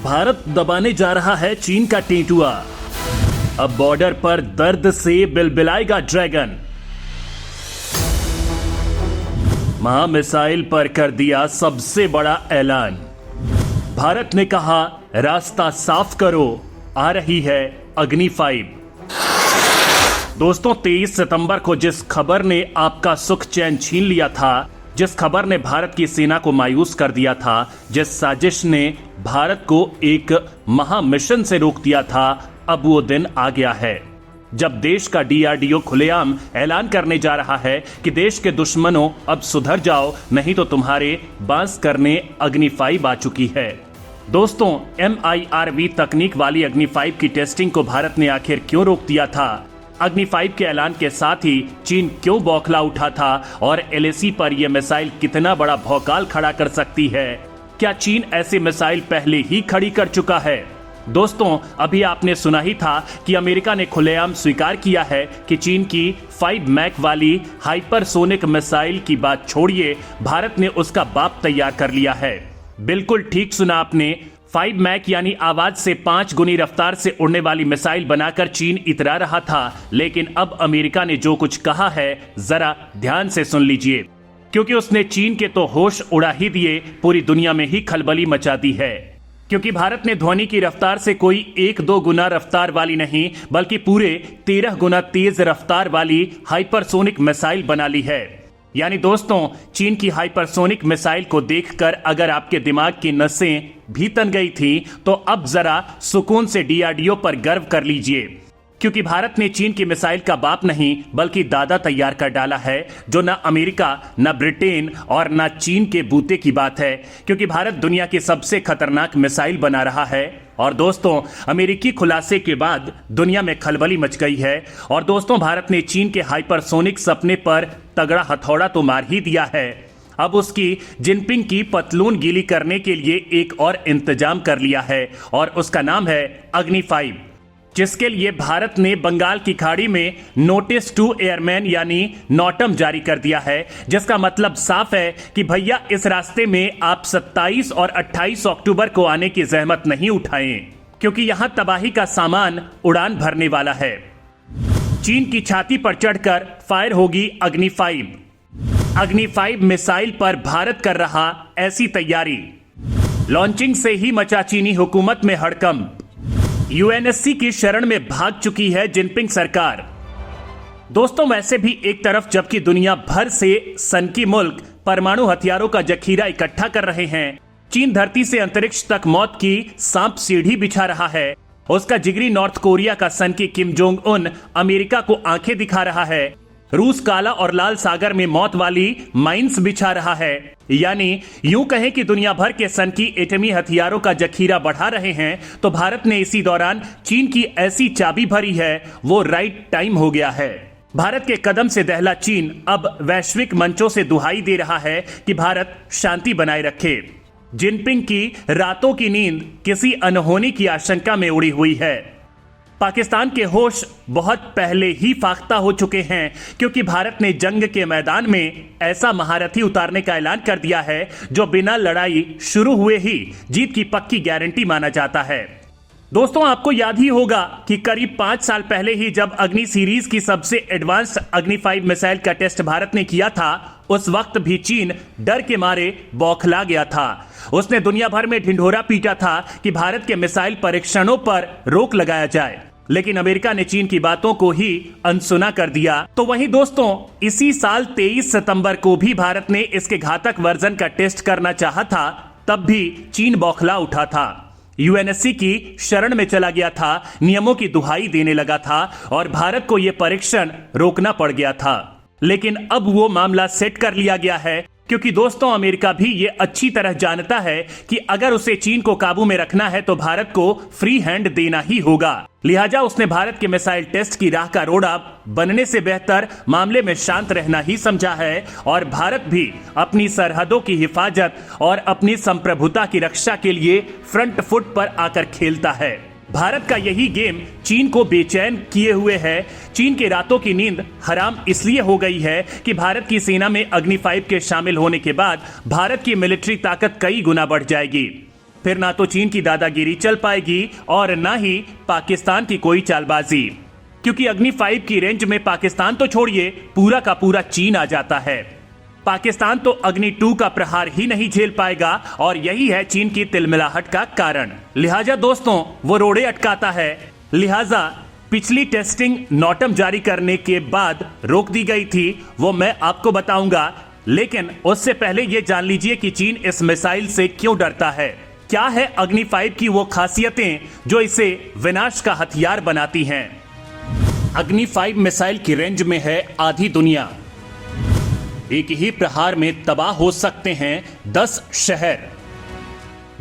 भारत दबाने जा रहा है चीन का टेंटुआ। अब बॉर्डर पर दर्द से बिलबिलाएगा ड्रैगन। महा मिसाइल पर कर दिया सबसे बड़ा ऐलान। भारत ने कहा रास्ता साफ करो, आ रही है अग्नि 5। दोस्तों, 23 सितंबर को जिस खबर ने आपका सुख चैन छीन लिया था, जिस खबर ने भारत की सेना को मायूस कर दिया था, जिस साजिश ने भारत को एक महा मिशन से रोक दिया था, अब वो दिन आ गया है जब देश का डीआरडीओ खुलेआम ऐलान करने जा रहा है कि देश के दुश्मनों अब सुधर जाओ, नहीं तो तुम्हारे बांस करने अग्नि 5 आ चुकी है। दोस्तों, MIRV तकनीक वाली अग्नि 5 की टेस्टिंग को भारत ने आखिर क्यों रोक दिया था? अग्नि 5 के ऐलान के साथ ही चीन क्यों बौखला उठा था और LAC पर यह मिसाइल कितना बड़ा भौकाल खड़ा कर सकती है? क्या चीन ऐसे मिसाइल पहले ही खड़ी कर चुका है? दोस्तों, अभी आपने सुना ही था कि अमेरिका ने खुलेआम स्वीकार किया है कि चीन की 5 मैक वाली हाइपरसोनिक मिसाइल की बात छोड़िए, भारत ने उसका बाप तैयार कर लिया है। बिल्कुल ठीक सुना आपने, 5 मैक यानी आवाज से 5 गुनी रफ्तार से उड़ने वाली मिसाइल बनाकर चीन इतरा रहा था। लेकिन अब अमेरिका ने जो कुछ कहा है, जरा ध्यान से सुन लीजिए, क्योंकि उसने चीन के तो होश उड़ा ही दिए, पूरी दुनिया में ही खलबली मचा दी है। क्योंकि भारत ने ध्वनि की रफ्तार से कोई 1-2 गुना रफ्तार वाली नहीं, बल्कि पूरे 13 गुना तेज रफ्तार वाली हाइपरसोनिक मिसाइल बना ली है। यानी दोस्तों, चीन की हाइपरसोनिक मिसाइल को देखकर अगर आपके दिमाग की नसें भी तन गई थी, तो अब जरा सुकून से डीआरडीओ पर गर्व कर लीजिए, क्योंकि भारत ने चीन की मिसाइल का बाप नहीं बल्कि दादा तैयार कर डाला है, जो ना अमेरिका, ना ब्रिटेन और ना चीन के बूते की बात है। क्योंकि भारत दुनिया की सबसे खतरनाक मिसाइल बना रहा है। और दोस्तों, अमेरिकी खुलासे के बाद दुनिया में खलबली मच गई है। और दोस्तों, भारत ने चीन के हाइपरसोनिक सपने पर तगड़ा हथौड़ा तो मार ही दिया है। अब उसकी जिनपिंग की पतलून गीली करने के लिए एक और इंतजाम कर लिया है, और उसका नाम है अग्नि 5, जिसके लिए भारत ने बंगाल की खाड़ी में नोटिस टू एयरमैन यानी नॉटम जारी कर दिया है, जिसका मतलब साफ है कि भैया इस रास्ते में आप 27 और 28 अक्टूबर को आने की जहमत नहीं उठाएं, क्योंकि यहां तबाही का सामान उड़ान भरने वाला है। चीन की छाती पर चढ़कर फायर होगी अग्नि 5। अग्नि 5 मिसाइल पर भारत कर रहा ऐसी तैयारी। लॉन्चिंग से ही मचा चीनी हुकूमत में हड़कंप। UNSC की शरण में भाग चुकी है जिनपिंग सरकार। दोस्तों, वैसे भी एक तरफ जबकि दुनिया भर से सनकी मुल्क परमाणु हथियारों का जखीरा इकट्ठा कर रहे हैं, चीन धरती से अंतरिक्ष तक मौत की सांप सीढ़ी बिछा रहा है। उसका जिगरी नॉर्थ कोरिया का सनकी किम जोंग उन अमेरिका को आंखें दिखा रहा है। रूस काला और लाल सागर में मौत वाली माइंस बिछा रहा है। यानी यूं कहें कि दुनिया भर के सनकी एटमी हथियारों का जखीरा बढ़ा रहे हैं, तो भारत ने इसी दौरान चीन की ऐसी चाबी भरी है, वो राइट टाइम हो गया है। भारत के कदम से दहला चीन अब वैश्विक मंचों से दुहाई दे रहा है कि भारत शांति बनाए रखे। जिनपिंग की रातों की नींद किसी अनहोनी की आशंका में उड़ी हुई है। पाकिस्तान के होश बहुत पहले ही फाख्ता हो चुके हैं, क्योंकि भारत ने जंग के मैदान में ऐसा महारथी उतारने का ऐलान कर दिया है, जो बिना लड़ाई शुरू हुए ही जीत की पक्की गारंटी माना जाता है। दोस्तों, आपको याद ही होगा कि करीब 5 साल पहले ही जब अग्नि सीरीज की सबसे एडवांस अग्नि 5 मिसाइल का टेस्ट भारत ने किया था, उस वक्त भी चीन डर के मारे बौखला गया था। उसने दुनिया भर में ढिंढोरा पीटा था कि भारत के मिसाइल परीक्षणों पर रोक लगाया जाए, लेकिन अमेरिका ने चीन की बातों को ही अनसुना कर दिया। तो वहीं दोस्तों, इसी साल 23 सितंबर को भी भारत ने इसके घातक वर्जन का टेस्ट करना चाहा था, तब भी चीन बौखला उठा था। UNSC की शरण में चला गया था, नियमों की दुहाई देने लगा था, और भारत को यह परीक्षण रोकना पड़ गया था। लेकिन अब वो मामला सेट कर लिया गया है, क्योंकि दोस्तों, अमेरिका भी ये अच्छी तरह जानता है कि अगर उसे चीन को काबू में रखना है तो भारत को फ्री हैंड देना ही होगा। लिहाजा उसने भारत के मिसाइल टेस्ट की राह का रोड़ा बनने से बेहतर मामले में शांत रहना ही समझा है। और भारत भी अपनी सरहदों की हिफाजत और अपनी संप्रभुता की रक्षा के लिए फ्रंट फुट पर आकर खेलता है। भारत का यही गेम चीन को बेचैन किए हुए है। चीन के रातों की नींद हराम इसलिए हो गई है कि भारत की सेना में अग्नि 5 के शामिल होने के बाद भारत की मिलिट्री ताकत कई गुना बढ़ जाएगी। फिर ना तो चीन की दादागिरी चल पाएगी और ना ही पाकिस्तान की कोई चालबाजी, क्योंकि अग्नि 5 की रेंज में पाकिस्तान तो छोड़िए, पूरा का पूरा चीन आ जाता है। पाकिस्तान तो अग्नि 2 का प्रहार ही नहीं झेल पाएगा और यही है चीन की तिलमिलाहट का कारण। लिहाजा दोस्तों वो रोड़े अटकाता है। लिहाजा पिछली टेस्टिंग नॉटम जारी करने के बाद रोक दी गई थी, वो मैं आपको बताऊंगा, लेकिन उससे पहले ये जान लीजिए कि चीन इस मिसाइल से क्यों डरता है। क्या है अग्नि 5 की वो खासियतें जो इसे विनाश का हथियार बनाती हैं। अग्नि 5 मिसाइल की रेंज में है आधी दुनिया। एक ही प्रहार में तबाह हो सकते हैं 10 शहर।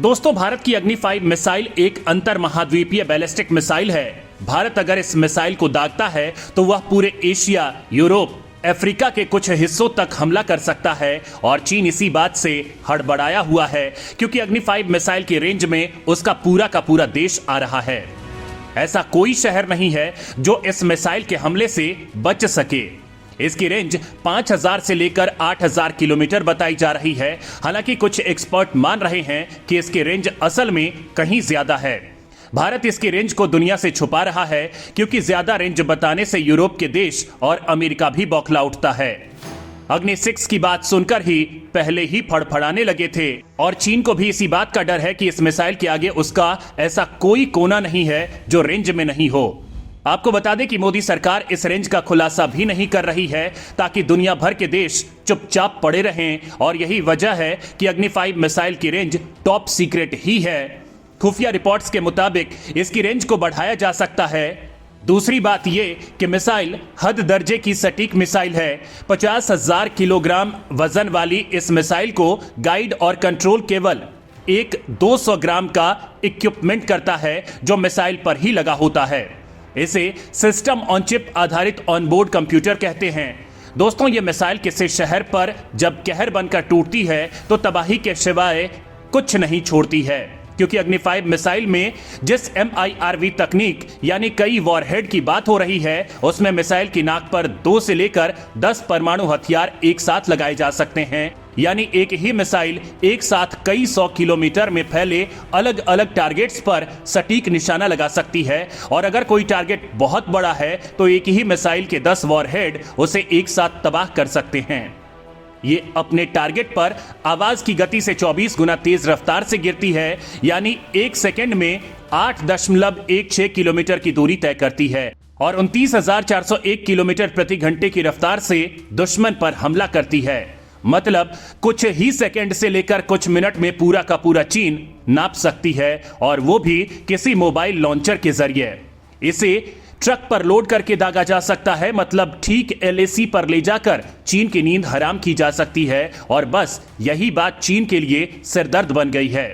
दोस्तों, भारत की अग्नि 5 मिसाइल एक अंतर महाद्वीपीय बैलिस्टिक मिसाइल है। भारत अगर इस मिसाइल को दागता है तो वह पूरे एशिया, यूरोप, अफ्रीका के कुछ हिस्सों तक हमला कर सकता है और चीन इसी बात से हड़बड़ाया हुआ है, क्योंकि अग्नि 5 मिसाइल की रेंज में उसका पूरा का पूरा देश आ रहा है। ऐसा कोई शहर नहीं है जो इस मिसाइल के हमले से बच सके। इसकी रेंज 5000 से लेकर 8000 किलोमीटर बताई जा रही है। हालांकि कुछ एक्सपर्ट मान रहे हैं कि इसकी रेंज असल में कहीं ज्यादा है। भारत इसकी रेंज को दुनिया से छुपा रहा है, क्योंकि ज्यादा रेंज बताने से यूरोप के देश और अमेरिका भी बौखला उठता है। अग्नि 6 की बात सुनकर ही पहले ही फड़फड़ाने लगे थे और चीन को भी इसी बात का डर है कि इस मिसाइल के आगे उसका ऐसा कोई कोना नहीं है जो रेंज में नहीं हो। आपको बता दें कि मोदी सरकार इस रेंज का खुलासा भी नहीं कर रही है, ताकि दुनिया भर के देश चुपचाप पड़े रहें, और यही वजह है कि अग्नि 5 मिसाइल की रेंज टॉप सीक्रेट ही है। खुफिया रिपोर्ट्स के मुताबिक इसकी रेंज को बढ़ाया जा सकता है। दूसरी बात यह कि मिसाइल हद दर्जे की सटीक मिसाइल है। 50,000 किलोग्राम वजन वाली इस मिसाइल को गाइड और कंट्रोल केवल एक 200 ग्राम का इक्विपमेंट करता है, जो मिसाइल पर ही लगा होता है। इसे सिस्टम ऑन चिप आधारित ऑनबोर्ड कंप्यूटर कहते हैं। दोस्तों, ये मिसाइल किसी शहर पर जब कहर बनकर टूटती है तो तबाही के सिवाय कुछ नहीं छोड़ती है, क्योंकि अग्नि 5 मिसाइल में जिस MIRV तकनीक यानी कई वॉरहेड की बात हो रही है, उसमें मिसाइल की नाक पर 2 से लेकर 10 परमाणु हथियार एक साथ लगाए जा सकते हैं। यानी एक ही मिसाइल एक साथ कई 100 किलोमीटर में फैले अलग अलग टारगेट्स पर सटीक निशाना लगा सकती है, और अगर कोई टारगेट बहुत बड़ा है तो एक ही मिसाइल के 10 वॉरहेड उसे एक साथ तबाह कर सकते हैं। ये अपने टारगेट पर आवाज की गति से 24 गुना तेज रफ्तार से गिरती है, यानी 1 सेकंड में 8.16 किलोमीटर की दूरी तय करती है और 29,401 किलोमीटर प्रति घंटे की रफ्तार से दुश्मन पर हमला करती है। मतलब कुछ ही सेकंड से लेकर कुछ मिनट में पूरा का पूरा चीन नाप सकती है, और वो भी किसी मोबाइल लॉन्चर के जरिए। इसे ट्रक पर लोड करके दागा जा सकता है, मतलब ठीक LAC पर ले जाकर चीन की नींद हराम की जा सकती है, और बस यही बात चीन के लिए सिरदर्द बन गई है।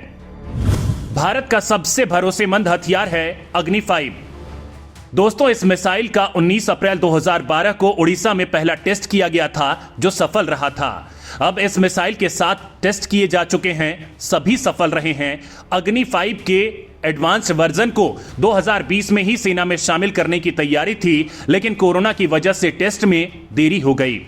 भारत का सबसे भरोसेमंद हथियार है अग्नि 5। दोस्तों, इस मिसाइल का 19 अप्रैल 2012 को उड़ीसा में पहला टेस्ट किया गया था, जो सफल रहा था। अब इस मिसाइल के 7 टेस्ट किए जा चुके हैं, सभी सफल रहे हैं। अग्नि 5 के एडवांस वर्जन को 2020 में ही सेना में शामिल करने की तैयारी थी, लेकिन कोरोना की वजह से टेस्ट में देरी हो गई।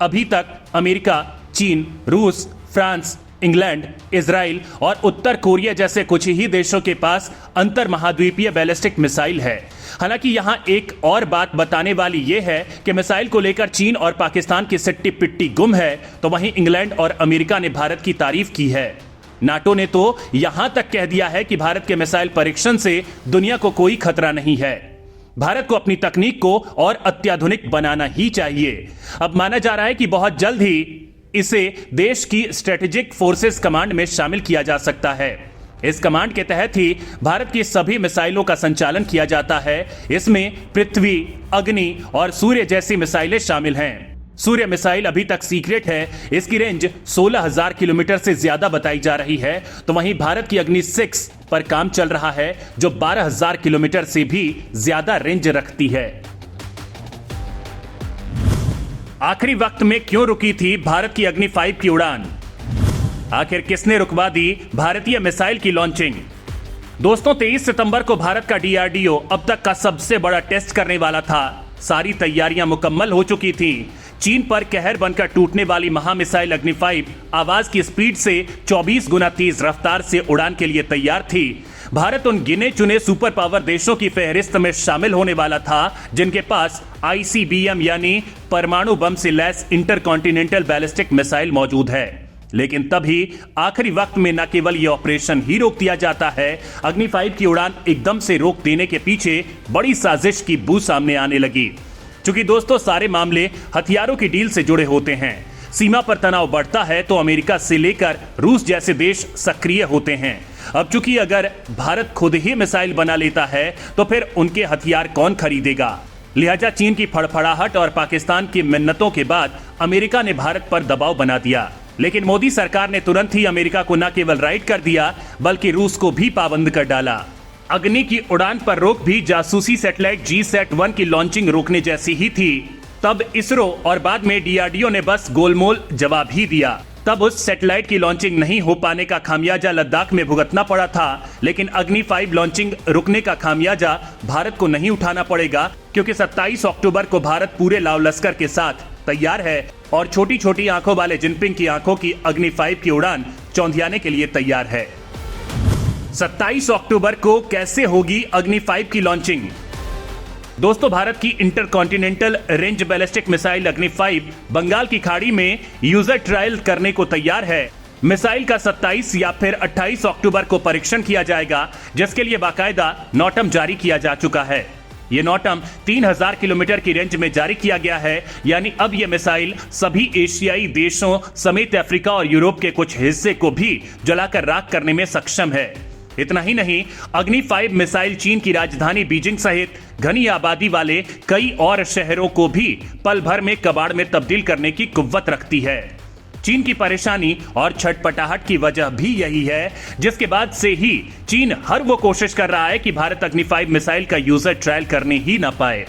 अभी तक अमेरिका, चीन, रूस, फ्रांस, इंग्लैंड, इजराइल और उत्तर कोरिया जैसे कुछ ही देशों के पास अंतर महाद्वीपीय बैलिस्टिक मिसाइल है। हालांकि यहां एक और बात बताने वाली यह है कि मिसाइल को लेकर चीन और पाकिस्तान की सिट्टी पिट्टी गुम है, तो वहीं इंग्लैंड और अमेरिका ने भारत की तारीफ की है। नाटो ने तो यहां तक कह दिया है कि भारत के मिसाइल परीक्षण से दुनिया को कोई खतरा नहीं है। भारत को अपनी तकनीक को और अत्याधुनिक बनाना ही चाहिए। अब माना जा रहा है कि बहुत जल्द ही इसे देश की स्ट्रेटेजिक फोर्सेस कमांड में शामिल किया जा सकता है। इस कमांड के तहत ही भारत की सभी मिसाइलों का संचालन किया जाता है। इसमें पृथ्वी, अग्नि और सूर्य जैसी मिसाइलें शामिल हैं। सूर्य मिसाइल अभी तक सीक्रेट है। इसकी रेंज 16,000 किलोमीटर से ज्यादा बताई जा रही है, तो वहीं भारत की अग्नि 6 पर काम चल रहा है, जो 12,000 किलोमीटर से भी ज्यादा रेंज रखती है। आखिरी वक्त में क्यों रुकी थी भारत की अग्नि 5 की उड़ान? आखिर किसने रुकवा दी भारतीय मिसाइल की लॉन्चिंग? दोस्तों, 23 सितंबर को भारत का DRDO अब तक का सबसे बड़ा टेस्ट करने वाला था। सारी तैयारियां मुकम्मल हो चुकी थी। चीन पर कहर बनकर टूटने वाली महामिसाइल अग्नि 5 आवाज की स्पीड से 24 गुना तेज रफ्तार से उड़ान के लिए तैयार थी। भारत उन गिने चुने सुपर पावर देशों की फहरिस्त में शामिल होने वाला था जिनके पास ICBM यानी परमाणु बम से लैस इंटरकॉन्टिनेंटल बैलिस्टिक मिसाइल मौजूद है। लेकिन तभी आखिरी वक्त में न केवल यह ऑपरेशन ही रोक दिया जाता है, अग्नि 5 की उड़ान एकदम से रोक देने के पीछे बड़ी साजिश की बू सामने आने लगी। क्योंकि दोस्तों सारे मामले हथियारों की डील से जुड़े होते हैं। सीमा पर तनाव बढ़ता है तो अमेरिका से लेकर रूस जैसे देश सक्रिय होते हैं। अब चूंकि अगर भारत खुद ही मिसाइल बना लेता है तो फिर उनके हथियार कौन खरीदेगा। लिहाजा चीन की फड़फड़ाहट और पाकिस्तान की मिन्नतों के बाद अमेरिका ने भारत पर दबाव बना दिया। लेकिन मोदी सरकार ने तुरंत ही अमेरिका को न केवल राइट कर दिया बल्कि रूस को भी पाबंद कर डाला। अग्नि की उड़ान पर रोक भी जासूसी सैटेलाइट GSAT-1 की लॉन्चिंग रोकने जैसी ही थी। तब इसरो और बाद में DRDO ने बस गोलमोल जवाब ही दिया। तब उस सैटेलाइट की लॉन्चिंग नहीं हो पाने का खामियाजा लद्दाख में भुगतना पड़ा था। लेकिन अग्नि 5 लॉन्चिंग रुकने का खामियाजा भारत को नहीं उठाना पड़ेगा, क्योंकि 27 अक्टूबर को भारत पूरे लाव लश्कर के साथ तैयार है और छोटी छोटी आंखों वाले जिनपिंग की आंखों की अग्नि 5 की उड़ान चौंधियाने के लिए तैयार है। 27 अक्टूबर को कैसे होगी अग्नि 5 की लॉन्चिंग। दोस्तों भारत की इंटरकॉन्टिनेंटल रेंज बैलिस्टिक मिसाइल अग्नि 5 बंगाल की खाड़ी में यूजर ट्रायल करने को तैयार है। मिसाइल का 27 या फिर 28 अक्टूबर को परीक्षण किया जाएगा, जिसके लिए बाकायदा नोटम जारी किया जा चुका है। ये नोटम 3000 किलोमीटर की रेंज में जारी किया गया है। यानी अब ये मिसाइल सभी एशियाई देशों समेत अफ्रीका और यूरोप के कुछ हिस्से को भी जलाकर राख करने में सक्षम है। इतना ही नहीं, अग्नि 5 मिसाइल चीन की राजधानी बीजिंग सहित घनी आबादी वाले कई और शहरों को भी पल भर में कबाड़ में तब्दील करने की कुव्वत रखती है। चीन की परेशानी और छटपटाहट की वजह भी यही है, जिसके बाद से ही चीन हर वो कोशिश कर रहा है कि भारत अग्नि 5 मिसाइल का यूजर ट्रायल करने ही ना पाए।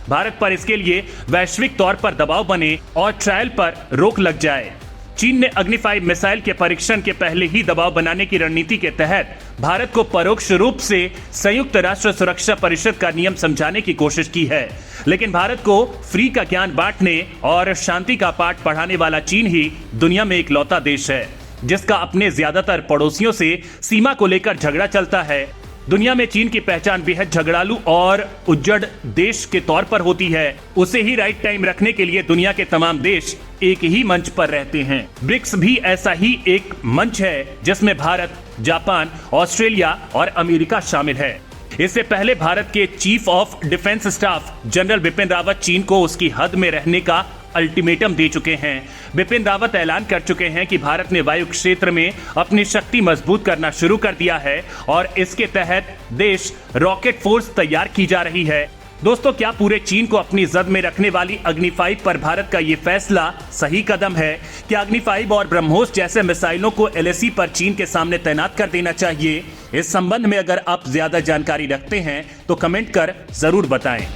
भारत पर इसके लिए वैश्विक तौर पर दबाव बने और ट्रायल पर रोक लग जाए। चीन ने अग्नि 5 मिसाइल के परीक्षण के पहले ही दबाव बनाने की रणनीति के तहत भारत को परोक्ष रूप से संयुक्त राष्ट्र सुरक्षा परिषद का नियम समझाने की कोशिश की है। लेकिन भारत को फ्री का ज्ञान बांटने और शांति का पाठ पढ़ाने वाला चीन ही दुनिया में इकलौता देश है जिसका अपने ज्यादातर पड़ोसियों से सीमा को लेकर झगड़ा चलता है। दुनिया में चीन की पहचान बेहद झगड़ालू और उज्जड़ देश के तौर पर होती है। उसे ही राइट टाइम रखने के लिए दुनिया के तमाम देश एक ही मंच पर रहते हैं। ब्रिक्स भी ऐसा ही एक मंच है जिसमें भारत, जापान, ऑस्ट्रेलिया और अमेरिका शामिल है। इससे पहले भारत के chief of defence staff general Bipin Rawat चीन को उसकी हद में रहने का अल्टीमेटम दे चुके हैं। बिपिन रावत ऐलान कर चुके हैं कि भारत ने वायु क्षेत्र में अपनी शक्ति मजबूत करना शुरू कर दिया है और इसके तहत देश रॉकेट फोर्स तैयार की जा रही है। दोस्तों क्या पूरे चीन को अपनी जद में रखने वाली अग्नि 5 पर भारत का ये फैसला सही कदम है? क्या अग्नि 5 और ब्रह्मोस जैसे मिसाइलों को LAC पर चीन के सामने तैनात कर देना चाहिए? इस संबंध में अगर आप ज्यादा जानकारी रखते हैं तो कमेंट कर जरूर बताएं।